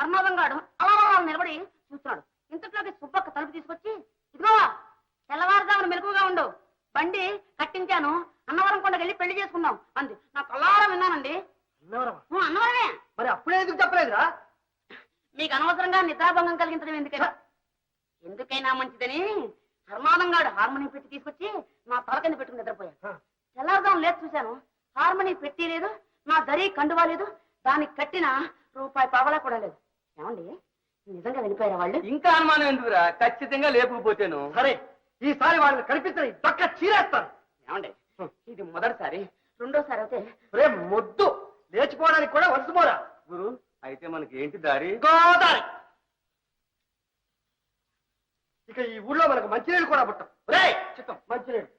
Speaker 4: హర్నాథం గాడు అలా నిలబడి చూస్తున్నాడు. ఇంతట్లోకి సుబ్బక్క తలుపు తీసుకొచ్చి, ఇదిగో తెల్లవారుజామున మెలకుగా ఉండు, బండి కట్టించాను, అన్నవరం కొండకి వెళ్ళి పెళ్లి చేసుకుందాం అంది. నాకు అల్లారం విన్నానండి. అన్నవరమే.
Speaker 2: మరి అప్పుడే ఎందుకు చెప్పలేదురా?
Speaker 4: మీకు అనవసరంగా నిద్రాభంగం కలిగించడం ఎందుకైనా ఎందుకైనా మంచిదని హర్నాథం గాడు హార్మోనియం పెట్టి తీసుకొచ్చి నా తల కింద పెట్టుకుని నిద్రపోయాను. తెల్లవారుజాము లేదు చూశాను, హార్మోనియం పెట్టి లేదు, నా దరి కండువా లేదు, దానికి కట్టిన రూపాయి పావలా కూడా లేదు. ఏమండి నిజంగా వెళ్ళిపోయారా వాళ్ళు?
Speaker 2: ఇంకా అనుమానం ఎందుకురా, ఖచ్చితంగా లేపుకుపోతేను. సరే ఈసారి వాళ్ళని కనిపించని దక్క చీరేస్తాను.
Speaker 4: ఏమండి ఇది మొదటిసారి, రెండోసారి అయితే
Speaker 2: రే మొద్దు లేచిపోవడానికి కూడా వలసిపోరా. గురు అయితే మనకి ఏంటి దారి? గోదారి. ఇక ఈ ఊళ్ళో మనకు మంచినీళ్ళు కూడా పుట్టం. రే చిత్తం మంచినీళ్ళు